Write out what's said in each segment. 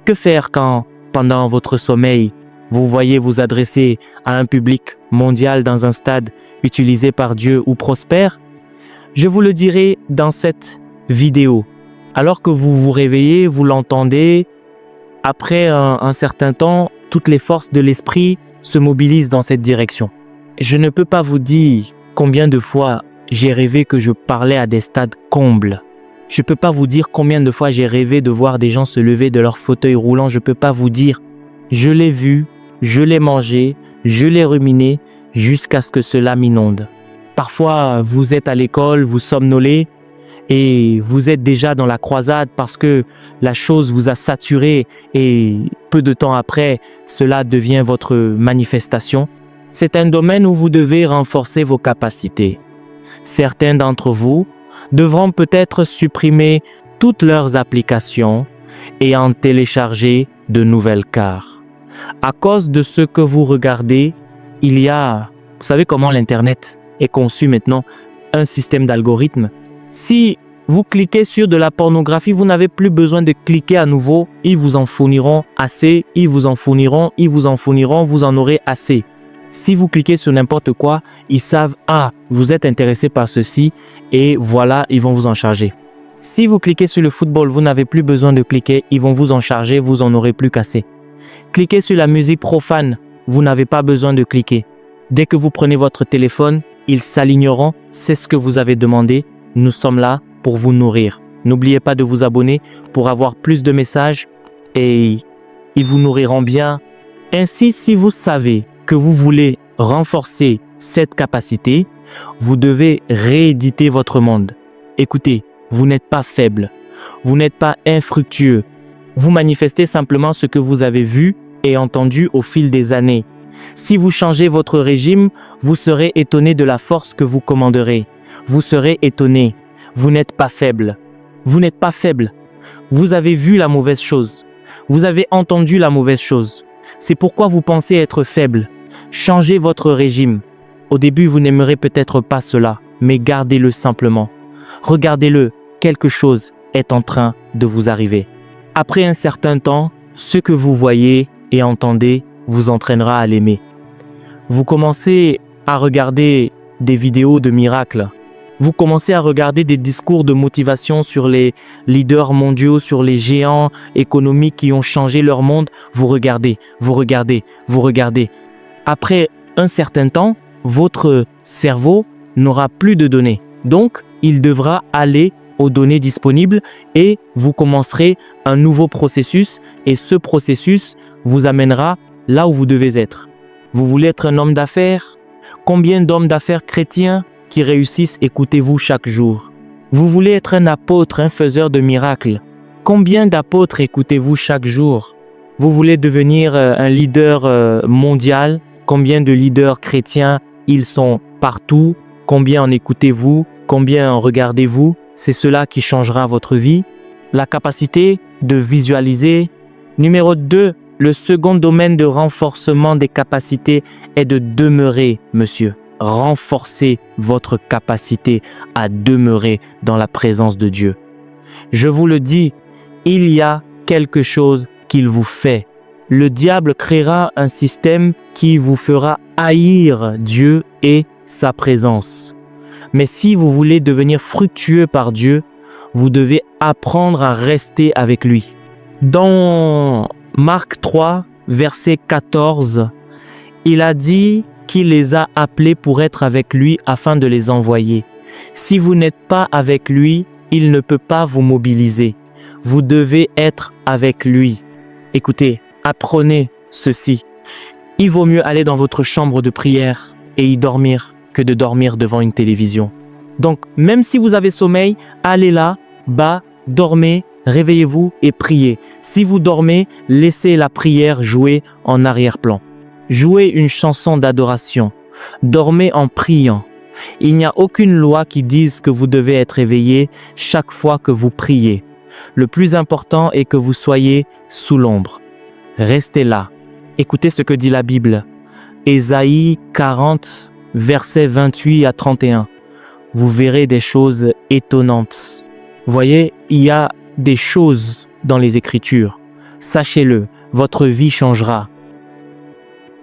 Que faire quand, pendant votre sommeil, vous voyez vous adresser à un public mondial dans un stade utilisé par Dieu ou prospère? Je vous le dirai dans cette vidéo. Alors que vous vous réveillez, vous l'entendez, après un certain temps, toutes les forces de l'esprit se mobilisent dans cette direction. Je ne peux pas vous dire combien de fois j'ai rêvé que je parlais à des stades combles. Je ne peux pas vous dire combien de fois j'ai rêvé de voir des gens se lever de leur fauteuil roulant. Je ne peux pas vous dire. Je l'ai vu, je l'ai mangé, je l'ai ruminé jusqu'à ce que cela m'inonde. Parfois, vous êtes à l'école, vous somnolez et vous êtes déjà dans la croisade parce que la chose vous a saturé et peu de temps après, cela devient votre manifestation. C'est un domaine où vous devez renforcer vos capacités. Certains d'entre vous devront peut-être supprimer toutes leurs applications et en télécharger de nouvelles car. À cause de ce que vous regardez, il y a, vous savez comment l'Internet est conçu maintenant, un système d'algorithmes. Si vous cliquez sur de la pornographie, vous n'avez plus besoin de cliquer à nouveau. Ils vous en fourniront assez, ils vous en fourniront, vous en aurez assez. Si vous cliquez sur n'importe quoi, ils savent, vous êtes intéressé par ceci et voilà, ils vont vous en charger. Si vous cliquez sur le football, vous n'avez plus besoin de cliquer, ils vont vous en charger, vous en aurez plus qu'assez. Cliquez sur la musique profane, vous n'avez pas besoin de cliquer. Dès que vous prenez votre téléphone, ils s'aligneront, c'est ce que vous avez demandé. Nous sommes là pour vous nourrir. N'oubliez pas de vous abonner pour avoir plus de messages et ils vous nourriront bien. Ainsi, si vous savez que vous voulez renforcer cette capacité, vous devez rééditer votre monde. Écoutez, vous n'êtes pas faible, vous n'êtes pas infructueux. Vous manifestez simplement ce que vous avez vu et entendu au fil des années. Si vous changez votre régime, vous serez étonné de la force que vous commanderez. Vous serez étonné. Vous n'êtes pas faible. Vous n'êtes pas faible. Vous avez vu la mauvaise chose. Vous avez entendu la mauvaise chose. C'est pourquoi vous pensez être faible. Changez votre régime. Au début, vous n'aimerez peut-être pas cela, mais gardez-le simplement. Regardez-le, quelque chose est en train de vous arriver. Après un certain temps, ce que vous voyez et entendez vous entraînera à l'aimer. Vous commencez à regarder des vidéos de miracles. Vous commencez à regarder des discours de motivation sur les leaders mondiaux, sur les géants économiques qui ont changé leur monde. Vous regardez. Après un certain temps, votre cerveau n'aura plus de données. Donc, il devra aller aux données disponibles et vous commencerez un nouveau processus et ce processus vous amènera là où vous devez être. Vous voulez être un homme d'affaires? Combien d'hommes d'affaires chrétiens qui réussissent écoutez-vous chaque jour? Vous voulez être un apôtre, un faiseur de miracles? Combien d'apôtres écoutez-vous chaque jour? Vous voulez devenir un leader mondial? Combien de leaders chrétiens ils sont partout? Combien en écoutez-vous? Combien en regardez-vous? C'est cela qui changera votre vie. La capacité de visualiser. Numéro 2, le second domaine de renforcement des capacités est de demeurer, monsieur. Renforcez votre capacité à demeurer dans la présence de Dieu. Je vous le dis, il y a quelque chose qu'il vous fait. Le diable créera un système qui vous fera haïr Dieu et sa présence. Mais si vous voulez devenir fructueux par Dieu, vous devez apprendre à rester avec lui. Dans Marc 3, verset 14, il a dit qu'il les a appelés pour être avec lui afin de les envoyer. Si vous n'êtes pas avec lui, il ne peut pas vous mobiliser. Vous devez être avec lui. Écoutez, apprenez ceci. Il vaut mieux aller dans votre chambre de prière et y dormir que de dormir devant une télévision. Donc, même si vous avez sommeil, allez là, bas, dormez, réveillez-vous et priez. Si vous dormez, laissez la prière jouer en arrière-plan. Jouez une chanson d'adoration. Dormez en priant. Il n'y a aucune loi qui dise que vous devez être éveillé chaque fois que vous priez. Le plus important est que vous soyez sous l'ombre. Restez là. Écoutez ce que dit la Bible. Ésaïe 40, versets 28 à 31. Vous verrez des choses étonnantes. Voyez, il y a des choses dans les Écritures. sachez-le, votre vie changera.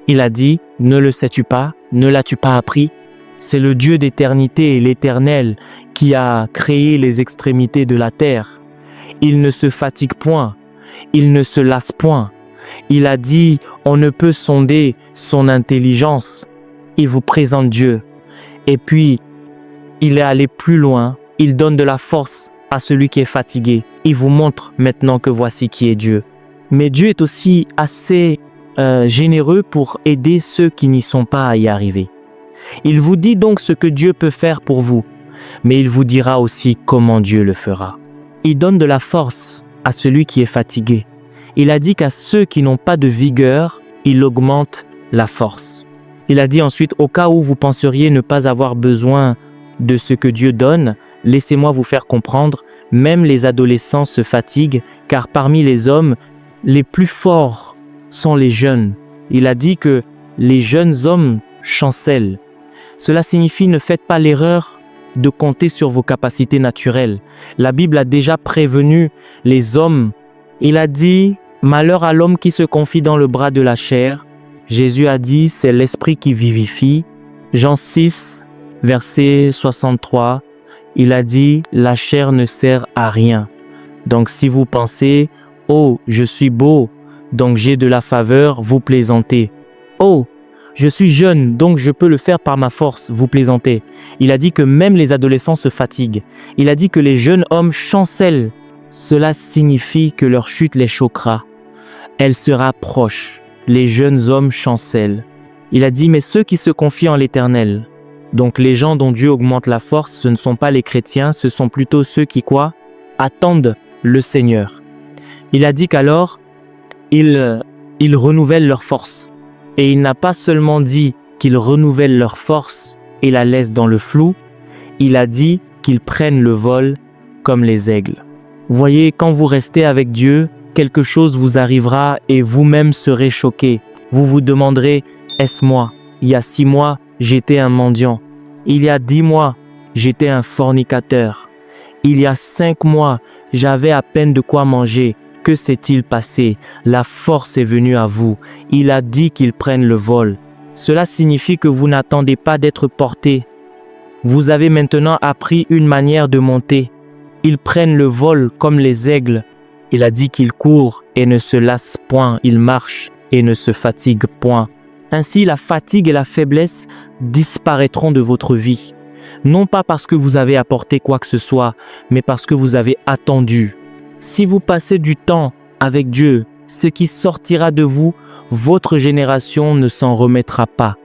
Il a dit, ne le sais-tu pas, ne l'as-tu pas appris? C'est le Dieu d'éternité et l'Éternel qui a créé les extrémités de la terre. Il ne se fatigue point, il ne se lasse point. Il a dit, on ne peut sonder son intelligence. Il vous présente Dieu. Et puis, il est allé plus loin. Il donne de la force à celui qui est fatigué. Il vous montre maintenant que voici qui est Dieu. Mais Dieu est aussi assez généreux pour aider ceux qui n'y sont pas à y arriver. Il vous dit donc ce que Dieu peut faire pour vous, mais il vous dira aussi comment Dieu le fera. Il donne de la force à celui qui est fatigué. Il a dit qu'à ceux qui n'ont pas de vigueur, il augmente la force. Il a dit ensuite, au cas où vous penseriez ne pas avoir besoin de ce que Dieu donne, laissez-moi vous faire comprendre, même les adolescents se fatiguent, car parmi les hommes, les plus forts sont les jeunes. Il a dit que les jeunes hommes chancellent. Cela signifie ne faites pas l'erreur de compter sur vos capacités naturelles. La Bible a déjà prévenu les hommes. Il a dit, malheur à l'homme qui se confie dans le bras de la chair. Jésus a dit, c'est l'esprit qui vivifie. Jean 6, verset 63, il a dit, la chair ne sert à rien. Donc si vous pensez, oh, je suis beau, donc j'ai de la faveur, vous plaisantez. Oh, je suis jeune, donc je peux le faire par ma force, vous plaisantez. Il a dit que même les adolescents se fatiguent. Il a dit que les jeunes hommes chancellent. Cela signifie que leur chute les choquera. Elle se rapproche. Les jeunes hommes chancellent. Il a dit, mais ceux qui se confient en l'Éternel. Donc les gens dont Dieu augmente la force, ce ne sont pas les chrétiens, ce sont plutôt ceux qui quoi? Attendent le Seigneur. Il a dit qu'alors, ils renouvellent leur force. Et il n'a pas seulement dit qu'ils renouvellent leur force et la laissent dans le flou, il a dit qu'ils prennent le vol comme les aigles. Voyez, quand vous restez avec Dieu, quelque chose vous arrivera et vous-même serez choqués. Vous vous demanderez, est-ce moi? Il y a 6 mois, j'étais un mendiant. Il y a 10 mois, j'étais un fornicateur. Il y a 5 mois, j'avais à peine de quoi manger. Que s'est-il passé? La force est venue à vous. Il a dit qu'ils prennent le vol. Cela signifie que vous n'attendez pas d'être porté. Vous avez maintenant appris une manière de monter. Ils prennent le vol comme les aigles. Il a dit qu'ils courent et ne se lassent point. Ils marchent et ne se fatiguent point. Ainsi, la fatigue et la faiblesse disparaîtront de votre vie. Non pas parce que vous avez apporté quoi que ce soit, mais parce que vous avez attendu. Si vous passez du temps avec Dieu, ce qui sortira de vous, votre génération ne s'en remettra pas.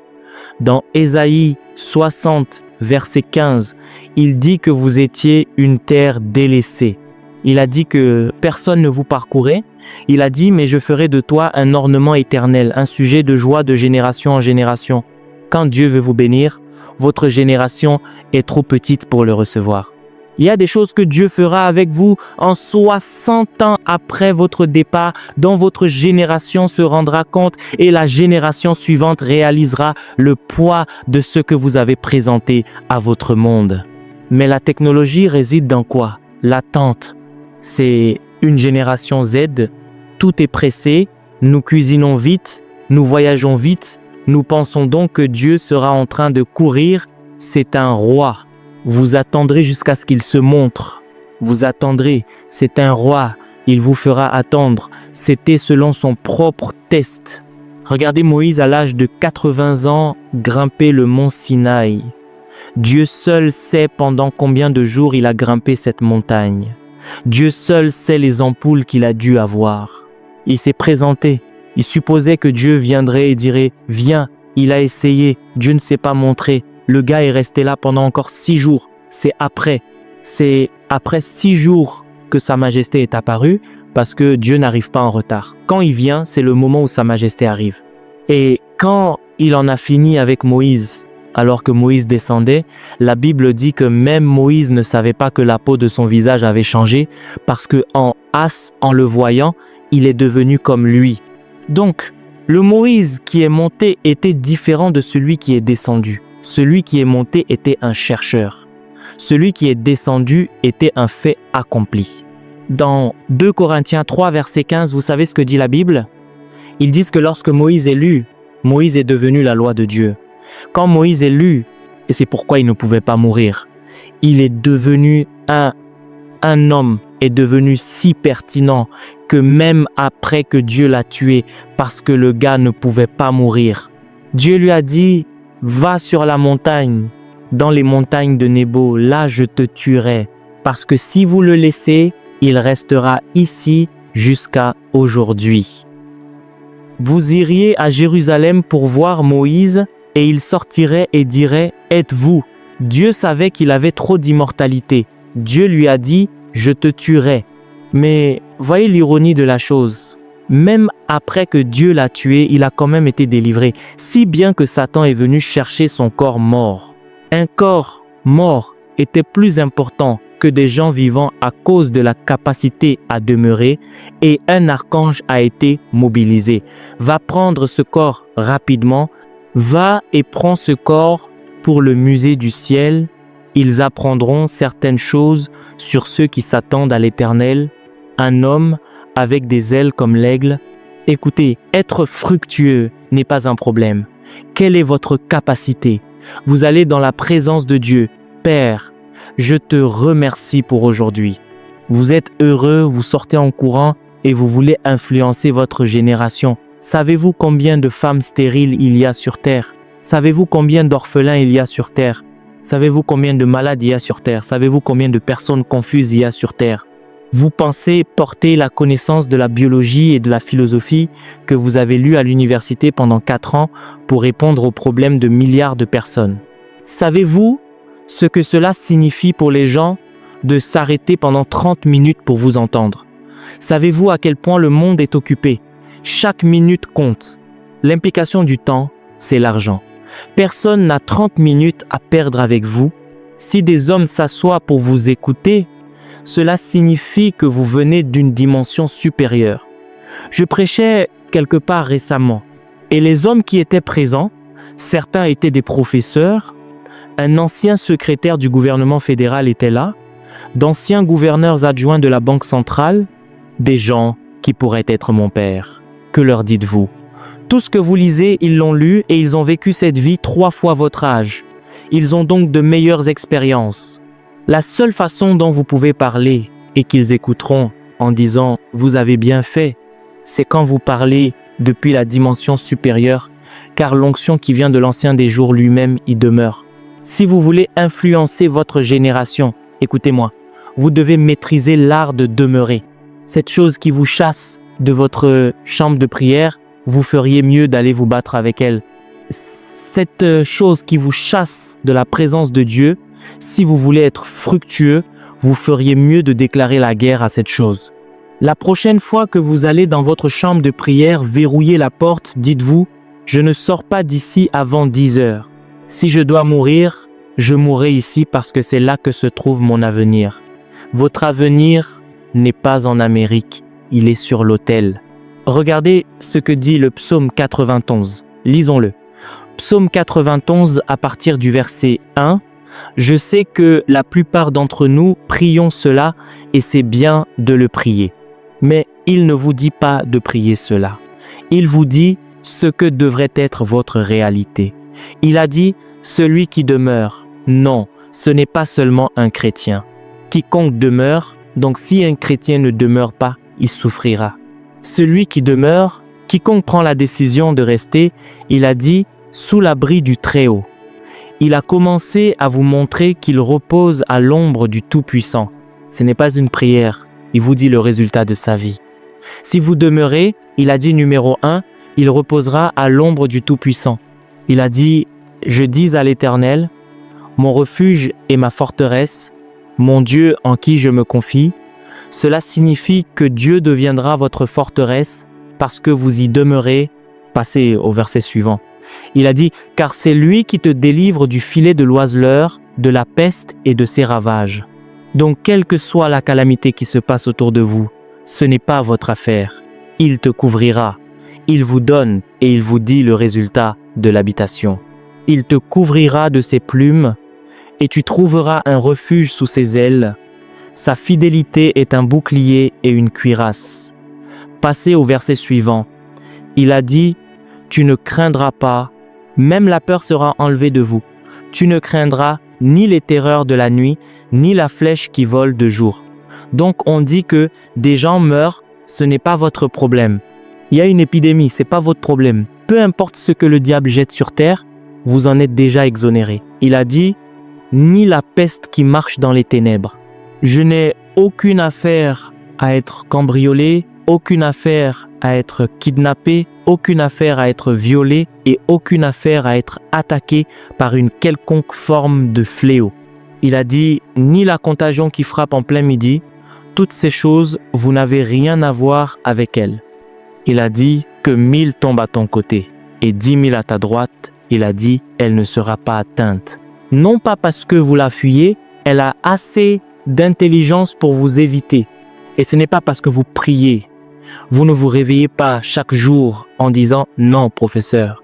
Dans Ésaïe 60, verset 15, il dit que vous étiez une terre délaissée. Il a dit que personne ne vous parcourait. Il a dit, mais je ferai de toi un ornement éternel, un sujet de joie de génération en génération. Quand Dieu veut vous bénir, votre génération est trop petite pour le recevoir. Il y a des choses que Dieu fera avec vous en 60 ans après votre départ, dont votre génération se rendra compte et la génération suivante réalisera le poids de ce que vous avez présenté à votre monde. Mais la technologie réside dans quoi? L'attente. C'est une génération Z, tout est pressé, nous cuisinons vite, nous voyageons vite, nous pensons donc que Dieu sera en train de courir, c'est un roi. Vous attendrez jusqu'à ce qu'il se montre. Vous attendrez, c'est un roi, il vous fera attendre. C'était selon son propre test. Regardez Moïse à l'âge de 80 ans grimper le mont Sinaï. Dieu seul sait pendant combien de jours il a grimpé cette montagne. Dieu seul sait les ampoules qu'il a dû avoir. Il s'est présenté. Il supposait que Dieu viendrait et dirait « Viens ». Il a essayé. Dieu ne s'est pas montré. Le gars est resté là pendant encore 6 jours. C'est après 6 jours que Sa Majesté est apparue parce que Dieu n'arrive pas en retard. Quand il vient, c'est le moment où Sa Majesté arrive. Et quand il en a fini avec Moïse, alors que Moïse descendait, la Bible dit que même Moïse ne savait pas que la peau de son visage avait changé parce que en le voyant, il est devenu comme lui. Donc, le Moïse qui est monté était différent de celui qui est descendu. Celui qui est monté était un chercheur. Celui qui est descendu était un fait accompli. Dans 2 Corinthiens 3, verset 15, vous savez ce que dit la Bible? Ils disent que lorsque Moïse est lu, Moïse est devenu la loi de Dieu. Quand Moïse est lu, et c'est pourquoi il ne pouvait pas mourir, il est devenu un homme est devenu si pertinent que même après que Dieu l'a tué, parce que le gars ne pouvait pas mourir, Dieu lui a dit, va sur la montagne, dans les montagnes de Nebo, là je te tuerai, parce que si vous le laissez, il restera ici jusqu'à aujourd'hui. Vous iriez à Jérusalem pour voir Moïse, et il sortirait et dirait, êtes-vous? Dieu savait qu'il avait trop d'immortalité. Dieu lui a dit, je te tuerai. Mais voyez l'ironie de la chose. Même après que Dieu l'a tué, il a quand même été délivré, si bien que Satan est venu chercher son corps mort. Un corps mort était plus important que des gens vivants à cause de la capacité à demeurer, et un archange a été mobilisé. Va prendre ce corps rapidement, va et prends ce corps pour le musée du ciel. Ils apprendront certaines choses sur ceux qui s'attendent à l'Éternel. Un homme avec des ailes comme l'aigle. Écoutez, être fructueux n'est pas un problème. Quelle est votre capacité? Vous allez dans la présence de Dieu. Père, je te remercie pour aujourd'hui. Vous êtes heureux, vous sortez en courant et vous voulez influencer votre génération. Savez-vous combien de femmes stériles il y a sur terre? Savez-vous combien d'orphelins il y a sur terre? Savez-vous combien de malades il y a sur terre? Savez-vous combien de personnes confuses il y a sur terre? Vous pensez porter la connaissance de la biologie et de la philosophie que vous avez lu à l'université pendant 4 ans pour répondre aux problèmes de milliards de personnes. Savez-vous ce que cela signifie pour les gens de s'arrêter pendant 30 minutes pour vous entendre? Savez-vous à quel point le monde est occupé? Chaque minute compte. L'implication du temps, c'est l'argent. Personne n'a 30 minutes à perdre avec vous. Si des hommes s'assoient pour vous écouter, cela signifie que vous venez d'une dimension supérieure. Je prêchais quelque part récemment, et les hommes qui étaient présents, certains étaient des professeurs, un ancien secrétaire du gouvernement fédéral était là, d'anciens gouverneurs adjoints de la Banque centrale, des gens qui pourraient être mon père. Que leur dites-vous? Tout ce que vous lisez, ils l'ont lu et ils ont vécu cette vie 3 fois votre âge. Ils ont donc de meilleures expériences. La seule façon dont vous pouvez parler et qu'ils écouteront en disant « vous avez bien fait », c'est quand vous parlez depuis la dimension supérieure, car l'onction qui vient de l'Ancien des jours lui-même y demeure. Si vous voulez influencer votre génération, écoutez-moi, vous devez maîtriser l'art de demeurer. Cette chose qui vous chasse de votre chambre de prière, vous feriez mieux d'aller vous battre avec elle. Cette chose qui vous chasse de la présence de Dieu, si vous voulez être fructueux, vous feriez mieux de déclarer la guerre à cette chose. La prochaine fois que vous allez dans votre chambre de prière, verrouillez la porte, dites-vous, je ne sors pas d'ici avant 10 heures. Si je dois mourir, je mourrai ici parce que c'est là que se trouve mon avenir. Votre avenir n'est pas en Amérique, il est sur l'autel. Regardez ce que dit le psaume 91. Lisons-le. Psaume 91 à partir du verset 1. Je sais que la plupart d'entre nous prions cela et c'est bien de le prier. Mais il ne vous dit pas de prier cela. Il vous dit ce que devrait être votre réalité. Il a dit celui qui demeure. Non, ce n'est pas seulement un chrétien. Quiconque demeure, donc si un chrétien ne demeure pas, il souffrira. Celui qui demeure, quiconque prend la décision de rester, il a dit sous l'abri du Très-Haut. Il a commencé à vous montrer qu'il repose à l'ombre du Tout-Puissant. Ce n'est pas une prière, il vous dit le résultat de sa vie. Si vous demeurez, il a dit numéro 1, il reposera à l'ombre du Tout-Puissant. Il a dit, je dis à l'Éternel, mon refuge et ma forteresse, mon Dieu en qui je me confie. Cela signifie que Dieu deviendra votre forteresse parce que vous y demeurez. Passez au verset suivant. Il a dit, car c'est lui qui te délivre du filet de l'oiseleur, de la peste et de ses ravages. Donc, quelle que soit la calamité qui se passe autour de vous, ce n'est pas votre affaire. Il te couvrira. Il vous donne et il vous dit le résultat de l'habitation. Il te couvrira de ses plumes et tu trouveras un refuge sous ses ailes. Sa fidélité est un bouclier et une cuirasse. Passez au verset suivant. Il a dit, « Tu ne craindras pas, même la peur sera enlevée de vous. Tu ne craindras ni les terreurs de la nuit, ni la flèche qui vole de jour. » Donc on dit que des gens meurent, ce n'est pas votre problème. Il y a une épidémie, ce n'est pas votre problème. Peu importe ce que le diable jette sur terre, vous en êtes déjà exonéré. Il a dit, ni la peste qui marche dans les ténèbres. Je n'ai aucune affaire à être cambriolé, aucune affaire à être kidnappé, aucune affaire à être violé et aucune affaire à être attaqué par une quelconque forme de fléau. Il a dit, ni la contagion qui frappe en plein midi, toutes ces choses, vous n'avez rien à voir avec elles. Il a dit que 1000 tombent à ton côté et 10 000 à ta droite. Il a dit, elle ne sera pas atteinte. Non pas parce que vous la fuyez, elle a assez d'intelligence pour vous éviter. Et ce n'est pas parce que vous priez. Vous ne vous réveillez pas chaque jour en disant « Non, professeur,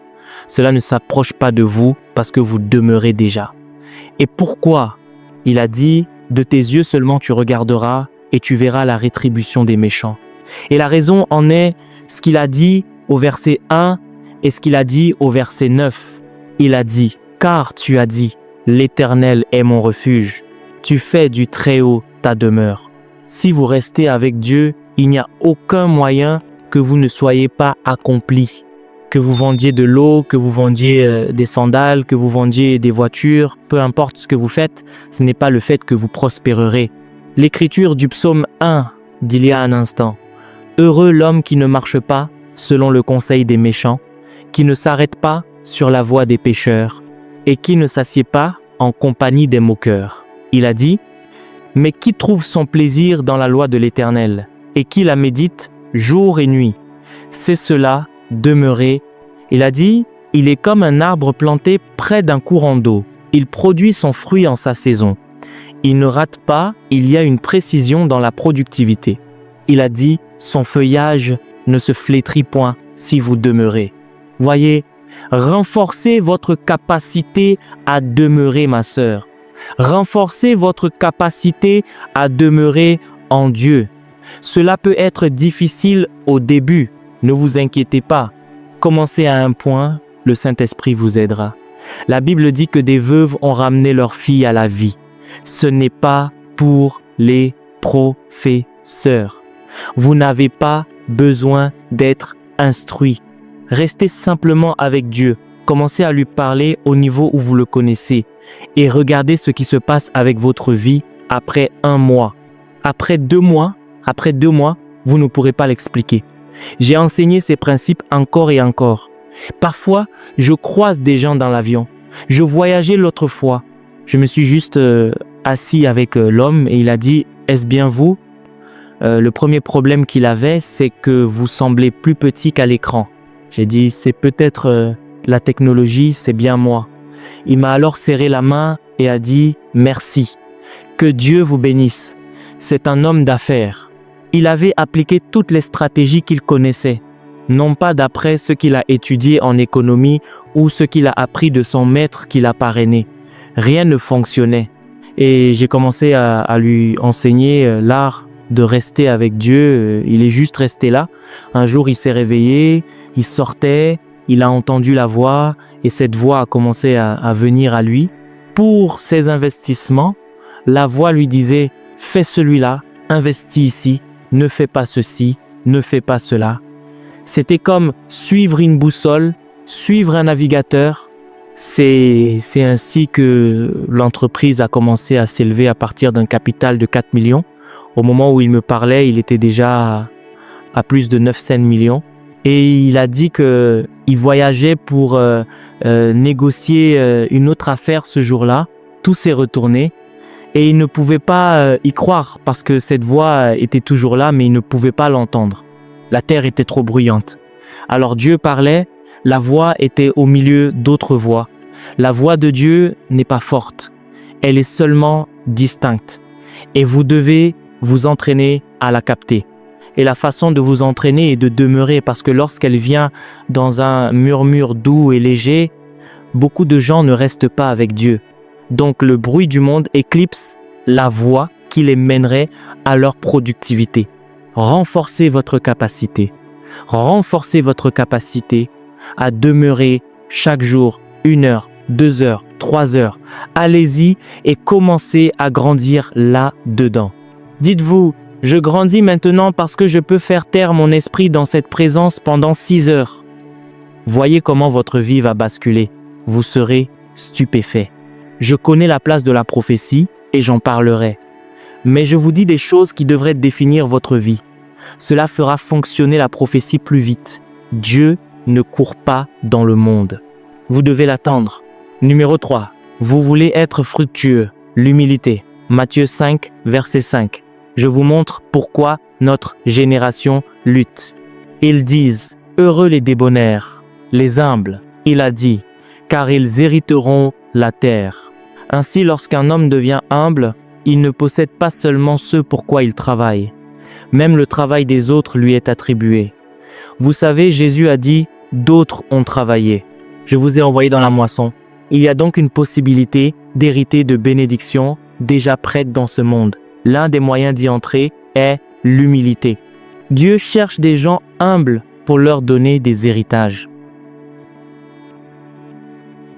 cela ne s'approche pas de vous parce que vous demeurez déjà. » Et pourquoi? Il a dit « De tes yeux seulement tu regarderas et tu verras la rétribution des méchants. » Et la raison en est ce qu'il a dit au verset 1 et ce qu'il a dit au verset 9. Il a dit « Car tu as dit, l'Éternel est mon refuge. Tu fais du Très-Haut ta demeure. » Si vous restez avec Dieu, il n'y a aucun moyen que vous ne soyez pas accompli. Que vous vendiez de l'eau, que vous vendiez des sandales, que vous vendiez des voitures, peu importe ce que vous faites, ce n'est pas le fait que vous prospérerez. L'écriture du psaume 1 d'il y a un instant. Heureux l'homme qui ne marche pas selon le conseil des méchants, qui ne s'arrête pas sur la voie des pécheurs et qui ne s'assied pas en compagnie des moqueurs. Il a dit, mais qui trouve son plaisir dans la loi de l'Éternel et qui la médite jour et nuit, c'est cela demeurer. Il a dit, il est comme un arbre planté près d'un courant d'eau. Il produit son fruit en sa saison. Il ne rate pas, il y a une précision dans la productivité. Il a dit, son feuillage ne se flétrit point si vous demeurez. Voyez, renforcez votre capacité à demeurer, ma sœur. Renforcez votre capacité à demeurer en Dieu. Cela peut être difficile au début. Ne vous inquiétez pas. Commencez à un point, le Saint-Esprit vous aidera. La Bible dit que des veuves ont ramené leurs filles à la vie. Ce n'est pas pour les professeurs. Vous n'avez pas besoin d'être instruit. Restez simplement avec Dieu. Commencez à lui parler au niveau où vous le connaissez. Et regardez ce qui se passe avec votre vie après 1 mois. Après 2 mois, vous ne pourrez pas l'expliquer. J'ai enseigné ces principes encore et encore. Parfois, je croise des gens dans l'avion. Je voyageais l'autre fois. Je me suis juste assis avec l'homme et il a dit « Est-ce bien vous ?» Le premier problème qu'il avait, c'est que vous semblez plus petit qu'à l'écran. J'ai dit « C'est peut-être la technologie, c'est bien moi. » Il m'a alors serré la main et a dit « Merci. Que Dieu vous bénisse. » C'est un homme d'affaires. Il avait appliqué toutes les stratégies qu'il connaissait, non pas d'après ce qu'il a étudié en économie ou ce qu'il a appris de son maître qui l'a parrainé. Rien ne fonctionnait. Et j'ai commencé à lui enseigner l'art de rester avec Dieu. Il est juste resté là. Un jour, il s'est réveillé, il sortait, il a entendu la voix et cette voix a commencé à venir à lui. Pour ses investissements, la voix lui disait « Fais celui-là, investis ici. Ne fais pas ceci, ne fais pas cela. » C'était comme suivre une boussole, suivre un navigateur. C'est ainsi que l'entreprise a commencé à s'élever à partir d'un capital de 4 millions. Au moment où il me parlait, il était déjà à plus de 900 millions. Et il a dit qu'il voyageait pour négocier une autre affaire ce jour-là. Tout s'est retourné. Et il ne pouvait pas y croire parce que cette voix était toujours là, mais il ne pouvait pas l'entendre. La terre était trop bruyante. Alors Dieu parlait, la voix était au milieu d'autres voix. La voix de Dieu n'est pas forte, elle est seulement distincte. Et vous devez vous entraîner à la capter. Et la façon de vous entraîner est de demeurer parce que lorsqu'elle vient dans un murmure doux et léger, beaucoup de gens ne restent pas avec Dieu. Donc le bruit du monde éclipse la voix qui les mènerait à leur productivité. Renforcez votre capacité. Renforcez votre capacité à demeurer chaque jour 1 heure, 2 heures, 3 heures. Allez-y et commencez à grandir là-dedans. Dites-vous, je grandis maintenant parce que je peux faire taire mon esprit dans cette présence pendant 6 heures. Voyez comment votre vie va basculer. Vous serez stupéfait. Je connais la place de la prophétie et j'en parlerai. Mais je vous dis des choses qui devraient définir votre vie. Cela fera fonctionner la prophétie plus vite. Dieu ne court pas dans le monde. Vous devez l'attendre. Numéro 3. Vous voulez être fructueux. L'humilité. Matthieu 5, verset 5. Je vous montre pourquoi notre génération lutte. Ils disent, heureux les débonnaires, les humbles. Il a dit, car ils hériteront la terre. Ainsi, lorsqu'un homme devient humble, il ne possède pas seulement ce pour quoi il travaille. Même le travail des autres lui est attribué. Vous savez, Jésus a dit, d'autres ont travaillé. Je vous ai envoyé dans la moisson. Il y a donc une possibilité d'hériter de bénédictions déjà prêtes dans ce monde. L'un des moyens d'y entrer est l'humilité. Dieu cherche des gens humbles pour leur donner des héritages.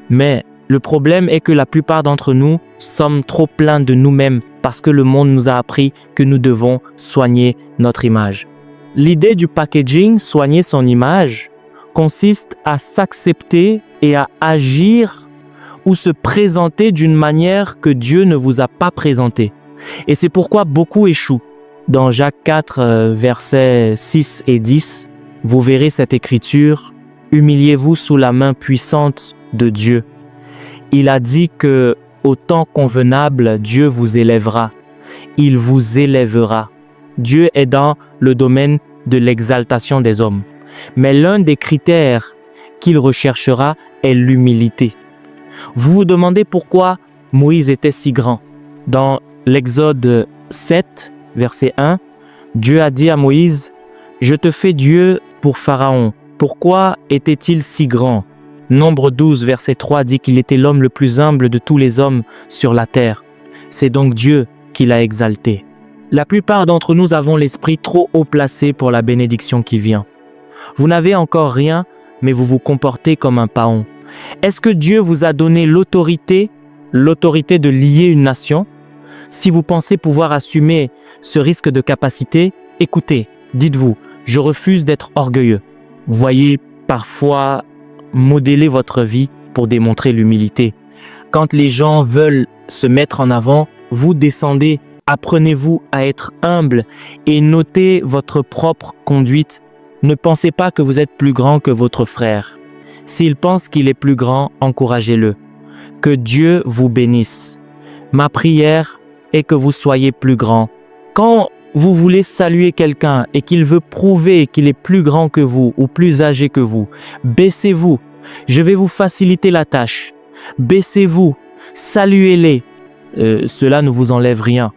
Mais le problème est que la plupart d'entre nous sommes trop pleins de nous-mêmes parce que le monde nous a appris que nous devons soigner notre image. L'idée du packaging, soigner son image, consiste à s'accepter et à agir ou se présenter d'une manière que Dieu ne vous a pas présentée. Et c'est pourquoi beaucoup échouent. Dans Jacques 4, versets 6 et 10, vous verrez cette écriture « Humiliez-vous sous la main puissante de Dieu. Il a dit que, au temps convenable, Dieu vous élèvera. Il vous élèvera. » Dieu est dans le domaine de l'exaltation des hommes. Mais l'un des critères qu'il recherchera est l'humilité. Vous vous demandez pourquoi Moïse était si grand. Dans l'Exode 7, verset 1, Dieu a dit à Moïse, « Je te fais Dieu pour Pharaon. Pourquoi était-il si grand ?» Nombre 12, verset 3 dit qu'il était l'homme le plus humble de tous les hommes sur la terre. C'est donc Dieu qui l'a exalté. La plupart d'entre nous avons l'esprit trop haut placé pour la bénédiction qui vient. Vous n'avez encore rien, mais vous vous comportez comme un paon. Est-ce que Dieu vous a donné l'autorité de lier une nation? Si vous pensez pouvoir assumer ce risque de capacité, écoutez, dites-vous, je refuse d'être orgueilleux. Voyez parfois modeler votre vie pour démontrer l'humilité. Quand les gens veulent se mettre en avant, vous descendez, apprenez-vous à être humble et notez votre propre conduite. Ne pensez pas que vous êtes plus grand que votre frère. S'il pense qu'il est plus grand, encouragez-le. Que Dieu vous bénisse. Ma prière est que vous soyez plus grand. Quand vous voulez saluer quelqu'un et qu'il veut prouver qu'il est plus grand que vous ou plus âgé que vous, baissez-vous. Je vais vous faciliter la tâche. Baissez-vous, saluez-les. Cela ne vous enlève rien.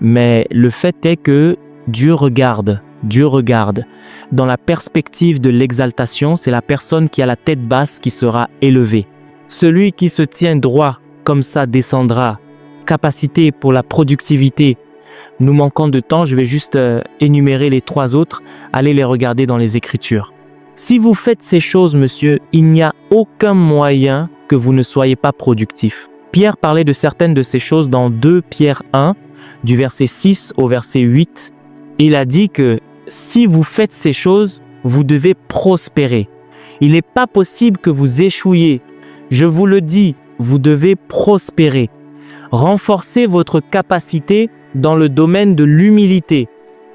Mais le fait est que Dieu regarde. Dans la perspective de l'exaltation, c'est la personne qui a la tête basse qui sera élevée. Celui qui se tient droit comme ça descendra. Capacité pour la productivité. Nous manquons de temps, je vais juste énumérer les 3 autres. Allez les regarder dans les Écritures. Si vous faites ces choses, monsieur, il n'y a aucun moyen que vous ne soyez pas productif. Pierre parlait de certaines de ces choses dans 2 Pierre 1, du verset 6 au verset 8. Il a dit que si vous faites ces choses, vous devez prospérer. Il n'est pas possible que vous échouiez. Je vous le dis, vous devez prospérer. Renforcez votre capacité dans le domaine de l'humilité.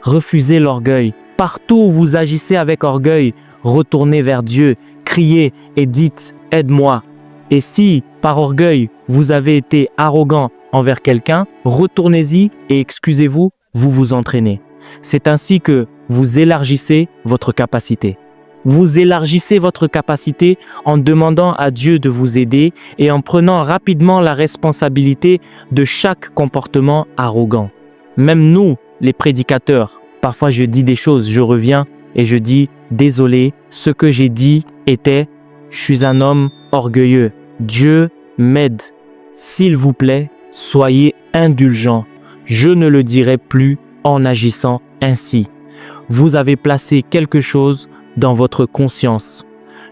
Refusez l'orgueil. Partout où vous agissez avec orgueil, retournez vers Dieu, criez et dites « Aide-moi ». Et si, par orgueil, vous avez été arrogant envers quelqu'un, retournez-y et excusez-vous, vous vous entraînez. C'est ainsi que vous élargissez votre capacité. Vous élargissez votre capacité en demandant à Dieu de vous aider et en prenant rapidement la responsabilité de chaque comportement arrogant. Même nous, les prédicateurs, parfois je dis des choses, je reviens et je dis « Désolé, ce que j'ai dit était « Je suis un homme orgueilleux. Dieu m'aide. » S'il vous plaît, soyez indulgents. Je ne le dirai plus en agissant ainsi. Vous avez placé quelque chose dans votre conscience.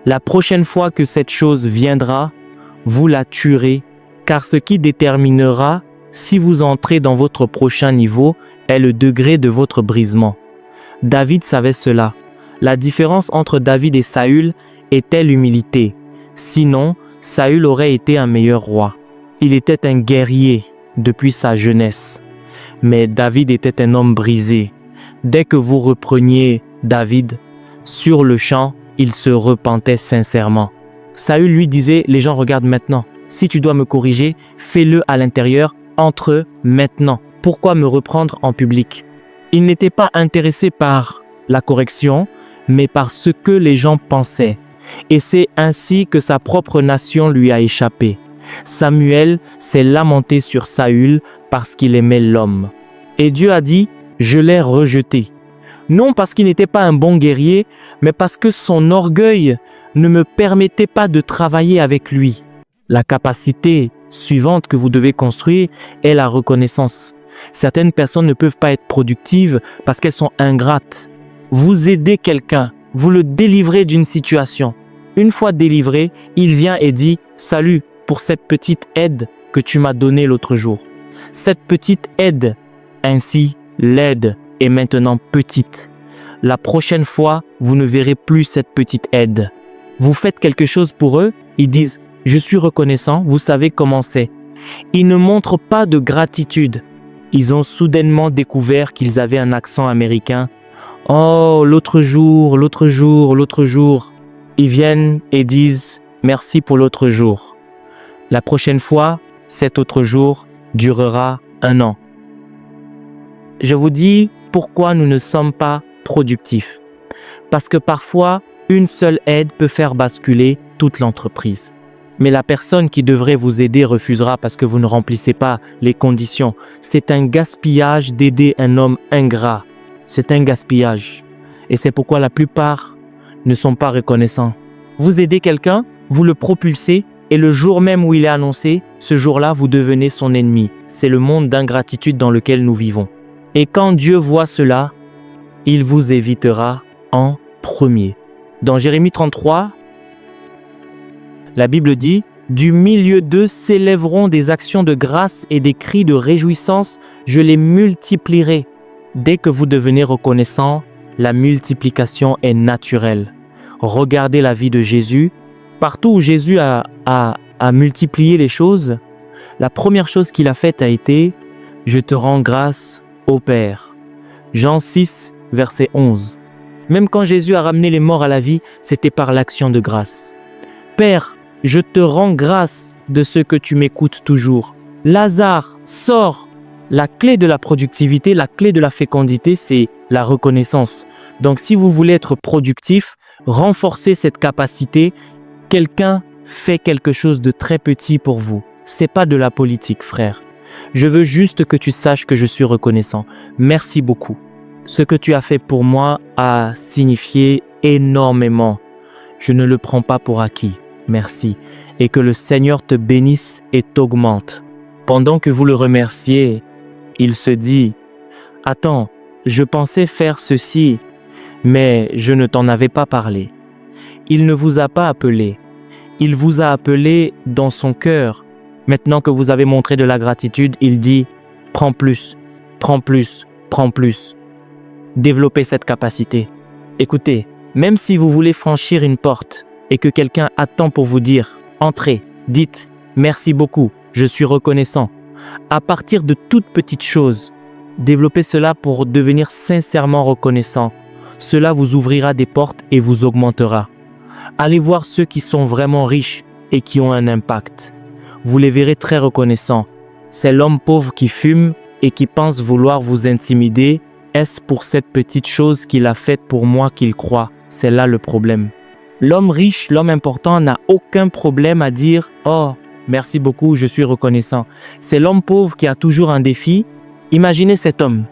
La prochaine fois que cette chose viendra, vous la tuerez, car ce qui déterminera si vous entrez dans votre prochain niveau est le degré de votre brisement. David savait cela. La différence entre David et Saül était l'humilité. Sinon, Saül aurait été un meilleur roi. Il était un guerrier depuis sa jeunesse. Mais David était un homme brisé. Dès que vous repreniez David, sur le champ, il se repentait sincèrement. Saül lui disait, les gens regardent maintenant. Si tu dois me corriger, fais-le à l'intérieur, entre eux maintenant. Pourquoi me reprendre en public? Il n'était pas intéressé par la correction, mais par ce que les gens pensaient. Et c'est ainsi que sa propre nation lui a échappé. Samuel s'est lamenté sur Saül parce qu'il aimait l'homme. Et Dieu a dit, je l'ai rejeté. Non parce qu'il n'était pas un bon guerrier, mais parce que son orgueil ne me permettait pas de travailler avec lui. La capacité suivante que vous devez construire est la reconnaissance. Certaines personnes ne peuvent pas être productives parce qu'elles sont ingrates. Vous aidez quelqu'un, vous le délivrez d'une situation. Une fois délivré, il vient et dit « Salut pour cette petite aide que tu m'as donnée l'autre jour. » Cette petite aide, ainsi l'aide est maintenant petite. La prochaine fois, vous ne verrez plus cette petite aide. Vous faites quelque chose pour eux, ils disent « Je suis reconnaissant, vous savez comment c'est. » Ils ne montrent pas de gratitude. Ils ont soudainement découvert qu'ils avaient un accent américain. « Oh, l'autre jour. » Ils viennent et disent « Merci pour l'autre jour. » La prochaine fois, cet autre jour durera 1 an. Je vous dis pourquoi nous ne sommes pas productifs. Parce que parfois, une seule aide peut faire basculer toute l'entreprise. Mais la personne qui devrait vous aider refusera parce que vous ne remplissez pas les conditions. C'est un gaspillage d'aider un homme ingrat. C'est un gaspillage. Et c'est pourquoi la plupart ne sont pas reconnaissants. Vous aidez quelqu'un, vous le propulsez, et le jour même où il est annoncé, ce jour-là, vous devenez son ennemi. C'est le monde d'ingratitude dans lequel nous vivons. Et quand Dieu voit cela, il vous évitera en premier. Dans Jérémie 33, la Bible dit « Du milieu d'eux s'élèveront des actions de grâce et des cris de réjouissance, je les multiplierai. » Dès que vous devenez reconnaissant, la multiplication est naturelle. Regardez la vie de Jésus. Partout où Jésus a multiplié les choses, la première chose qu'il a faite a été « Je te rends grâce au Père ». Jean 6, verset 11. Même quand Jésus a ramené les morts à la vie, c'était par l'action de grâce. « Père, je te rends grâce de ce que tu m'écoutes toujours. Lazare, sors !» La clé de la productivité, la clé de la fécondité, c'est la reconnaissance. Donc si vous voulez être productif, renforcez cette capacité. Quelqu'un fait quelque chose de très petit pour vous. C'est pas de la politique, frère. Je veux juste que tu saches que je suis reconnaissant. Merci beaucoup. Ce que tu as fait pour moi a signifié énormément. Je ne le prends pas pour acquis. Merci. Et que le Seigneur te bénisse et t'augmente. Pendant que vous le remerciez, il se dit « Attends, je pensais faire ceci, mais je ne t'en avais pas parlé. » Il ne vous a pas appelé. Il vous a appelé dans son cœur. Maintenant que vous avez montré de la gratitude, il dit « Prends plus, prends plus, prends plus. » Développez cette capacité. Écoutez, même si vous voulez franchir une porte et que quelqu'un attend pour vous dire « Entrez, dites « Merci beaucoup, je suis reconnaissant. » À partir de toutes petites choses, développez cela pour devenir sincèrement reconnaissant. Cela vous ouvrira des portes et vous augmentera. Allez voir ceux qui sont vraiment riches et qui ont un impact. Vous les verrez très reconnaissants. C'est l'homme pauvre qui fume et qui pense vouloir vous intimider. Est-ce pour cette petite chose qu'il a faite pour moi qu'il croit? C'est là le problème. L'homme riche, l'homme important n'a aucun problème à dire « Oh, merci beaucoup, je suis reconnaissant. » C'est l'homme pauvre qui a toujours un défi. Imaginez cet homme.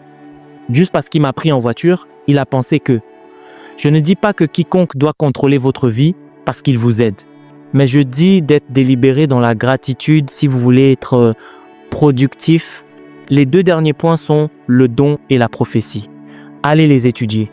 Juste parce qu'il m'a pris en voiture, il a pensé que. Je ne dis pas que quiconque doit contrôler votre vie parce qu'il vous aide. Mais je dis d'être délibéré dans la gratitude si vous voulez être productif. Les 2 derniers points sont le don et la prophétie. Allez les étudier.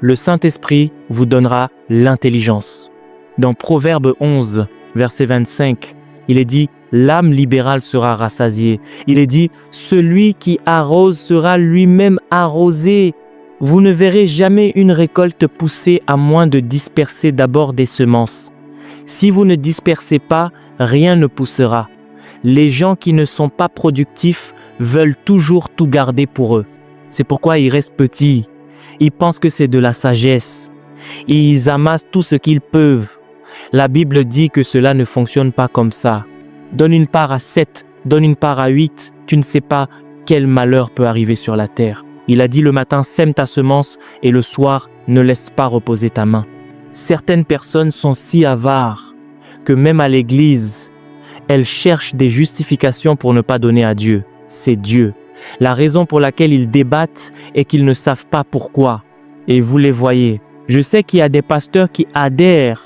Le Saint-Esprit vous donnera l'intelligence. Dans Proverbe 11, verset 25, il est dit « L'âme libérale sera rassasiée ». Il est dit « Celui qui arrose sera lui-même arrosé ». Vous ne verrez jamais une récolte pousser à moins de disperser d'abord des semences. Si vous ne dispersez pas, rien ne poussera. Les gens qui ne sont pas productifs veulent toujours tout garder pour eux. C'est pourquoi ils restent petits. Ils pensent que c'est de la sagesse. Ils amassent tout ce qu'ils peuvent. La Bible dit que cela ne fonctionne pas comme ça. Donne une part à 7, donne une part à 8. Tu ne sais pas quel malheur peut arriver sur la terre. Il a dit le matin, sème ta semence et le soir, ne laisse pas reposer ta main. Certaines personnes sont si avares que même à l'église, elles cherchent des justifications pour ne pas donner à Dieu. C'est Dieu. La raison pour laquelle ils débattent est qu'ils ne savent pas pourquoi. Et vous les voyez. Je sais qu'il y a des pasteurs qui adhèrent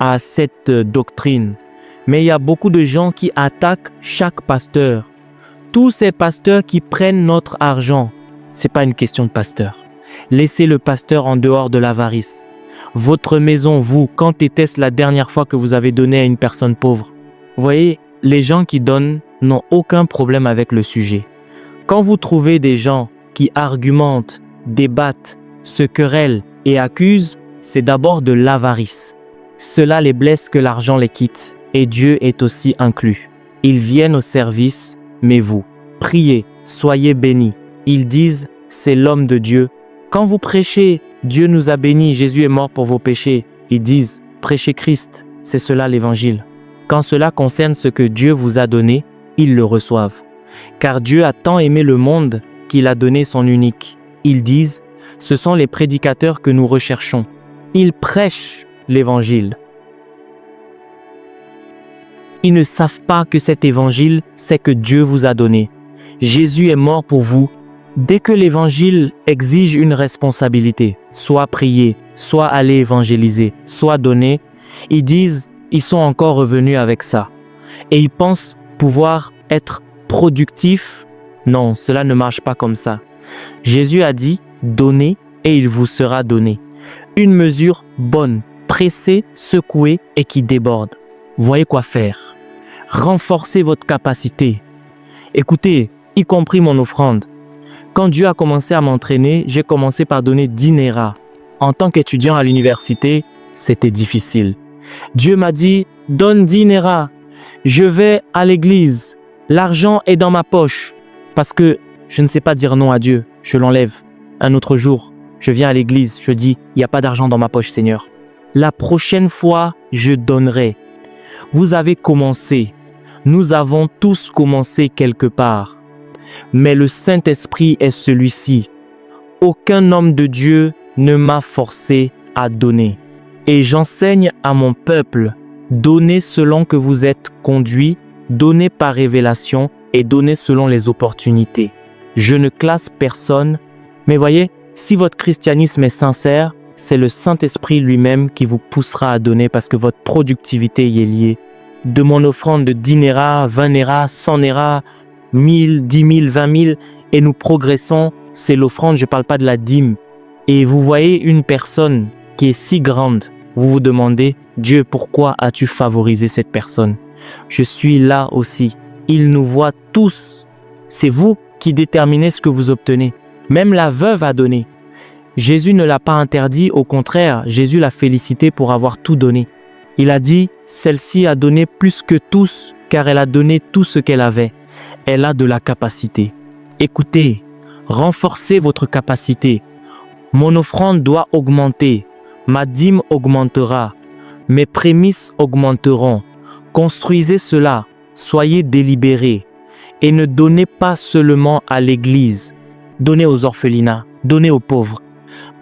à cette doctrine, mais il y a beaucoup de gens qui attaquent chaque pasteur. Tous ces pasteurs qui prennent notre argent, c'est pas une question de pasteur. Laissez le pasteur en dehors de l'avarice. Votre maison, vous, quand était-ce la dernière fois que vous avez donné à une personne pauvre? Vous voyez, les gens qui donnent n'ont aucun problème avec le sujet. Quand vous trouvez des gens qui argumentent, débattent, se querellent et accusent, c'est d'abord de l'avarice. Cela les blesse que l'argent les quitte, et Dieu est aussi inclus. Ils viennent au service, mais vous, priez, soyez bénis. Ils disent, c'est l'homme de Dieu. Quand vous prêchez, Dieu nous a bénis, Jésus est mort pour vos péchés. Ils disent, prêchez Christ, c'est cela l'évangile. Quand cela concerne ce que Dieu vous a donné, ils le reçoivent. Car Dieu a tant aimé le monde qu'il a donné son unique. Ils disent, ce sont les prédicateurs que nous recherchons. Ils prêchent l'évangile. Ils ne savent pas que cet évangile, c'est que Dieu vous a donné. Jésus est mort pour vous. Dès que l'évangile exige une responsabilité, soit prier, soit aller évangéliser, soit donner, ils disent, ils sont encore revenus avec ça. Et ils pensent pouvoir être productifs. Non, cela ne marche pas comme ça. Jésus a dit, donnez et il vous sera donné. Une mesure bonne, pressée, secouée et qui déborde. Voyez quoi faire. Renforcez votre capacité. Écoutez, y compris mon offrande. Quand Dieu a commencé à m'entraîner, j'ai commencé par donner 10 Naira. En tant qu'étudiant à l'université, c'était difficile. Dieu m'a dit, donne 10 Naira. Je vais à l'église. L'argent est dans ma poche. Parce que je ne sais pas dire non à Dieu. Je l'enlève. Un autre jour, je viens à l'église. Je dis, il n'y a pas d'argent dans ma poche, Seigneur. La prochaine fois, je donnerai. Vous avez commencé. Nous avons tous commencé quelque part. Mais le Saint-Esprit est celui-ci. Aucun homme de Dieu ne m'a forcé à donner. Et j'enseigne à mon peuple, donnez selon que vous êtes conduits, donnez par révélation et donnez selon les opportunités. Je ne classe personne, mais voyez, si votre christianisme est sincère, c'est le Saint-Esprit lui-même qui vous poussera à donner parce que votre productivité y est liée. De mon offrande de 10 Naira, 20 Naira, 100 Naira, 1000, 10 000, 20 000, et nous progressons, c'est l'offrande, je ne parle pas de la dîme. Et vous voyez une personne qui est si grande, vous vous demandez, Dieu, pourquoi as-tu favorisé cette personne? Je suis là aussi. Il nous voit tous. C'est vous qui déterminez ce que vous obtenez. Même la veuve a donné. Jésus ne l'a pas interdit, au contraire, Jésus l'a félicité pour avoir tout donné. Il a dit, celle-ci a donné plus que tous, car elle a donné tout ce qu'elle avait. Elle a de la capacité. Écoutez, renforcez votre capacité. Mon offrande doit augmenter. Ma dîme augmentera. Mes prémices augmenteront. Construisez cela. Soyez délibérés. Et ne donnez pas seulement à l'église. Donnez aux orphelinats. Donnez aux pauvres.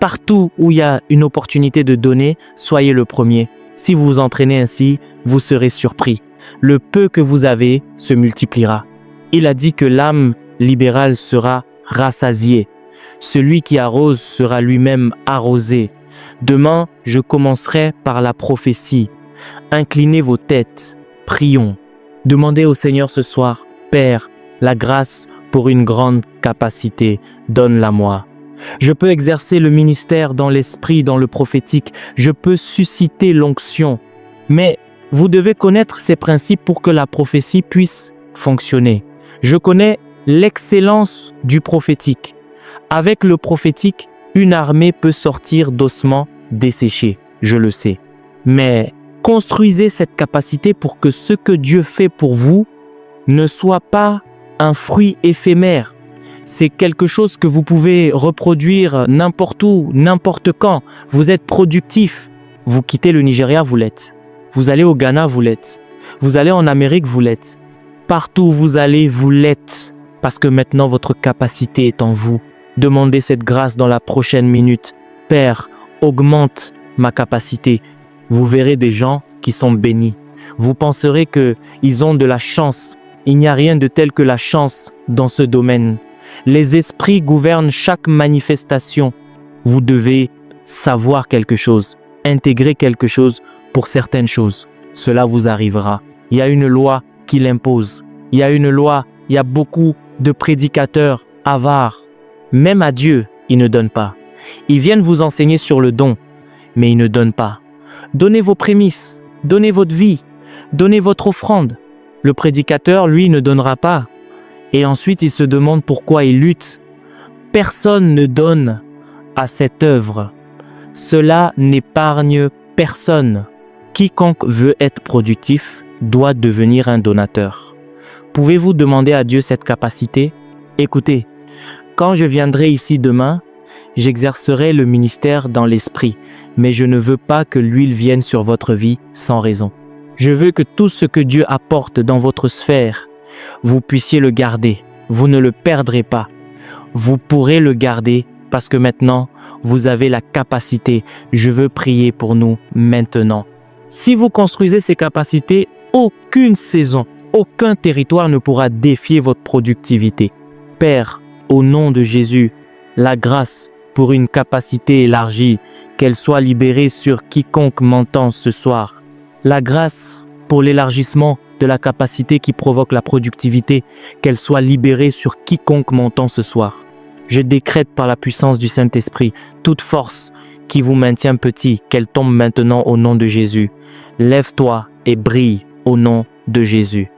Partout où il y a une opportunité de donner, soyez le premier. Si vous vous entraînez ainsi, vous serez surpris. Le peu que vous avez se multipliera. Il a dit que l'âme libérale sera rassasiée. Celui qui arrose sera lui-même arrosé. Demain, je commencerai par la prophétie. Inclinez vos têtes, prions. Demandez au Seigneur ce soir, Père, la grâce pour une grande capacité. Donne-la-moi. Je peux exercer le ministère dans l'esprit, dans le prophétique. Je peux susciter l'onction. Mais vous devez connaître ces principes pour que la prophétie puisse fonctionner. Je connais l'excellence du prophétique. Avec le prophétique, une armée peut sortir d'ossements desséchés. Je le sais. Mais construisez cette capacité pour que ce que Dieu fait pour vous ne soit pas un fruit éphémère. C'est quelque chose que vous pouvez reproduire n'importe où, n'importe quand. Vous êtes productif. Vous quittez le Nigeria, vous l'êtes. Vous allez au Ghana, vous l'êtes. Vous allez en Amérique, vous l'êtes. Partout où vous allez, vous l'êtes. Parce que maintenant, votre capacité est en vous. Demandez cette grâce dans la prochaine minute. Père, augmente ma capacité. Vous verrez des gens qui sont bénis. Vous penserez qu'ils ont de la chance. Il n'y a rien de tel que la chance dans ce domaine. Les esprits gouvernent chaque manifestation. Vous devez savoir quelque chose, intégrer quelque chose pour certaines choses. Cela vous arrivera. Il y a une loi qui l'impose. Il y a une loi, il y a beaucoup de prédicateurs avares. Même à Dieu, ils ne donnent pas. Ils viennent vous enseigner sur le don, mais ils ne donnent pas. Donnez vos prémices, donnez votre vie, donnez votre offrande. Le prédicateur, lui, ne donnera pas. Et ensuite, il se demande pourquoi il lutte. Personne ne donne à cette œuvre. Cela n'épargne personne. Quiconque veut être productif doit devenir un donateur. Pouvez-vous demander à Dieu cette capacité? Écoutez, quand je viendrai ici demain, j'exercerai le ministère dans l'esprit, mais je ne veux pas que l'huile vienne sur votre vie sans raison. Je veux que tout ce que Dieu apporte dans votre sphère, vous puissiez le garder. Vous ne le perdrez pas. Vous pourrez le garder parce que maintenant, vous avez la capacité. Je veux prier pour nous maintenant. Si vous construisez ces capacités, aucune saison, aucun territoire ne pourra défier votre productivité. Père, au nom de Jésus, la grâce pour une capacité élargie, qu'elle soit libérée sur quiconque m'entend ce soir. La grâce pour l'élargissement de la capacité qui provoque la productivité, qu'elle soit libérée sur quiconque m'entend ce soir. Je décrète par la puissance du Saint-Esprit toute force qui vous maintient petit, qu'elle tombe maintenant au nom de Jésus. Lève-toi et brille au nom de Jésus.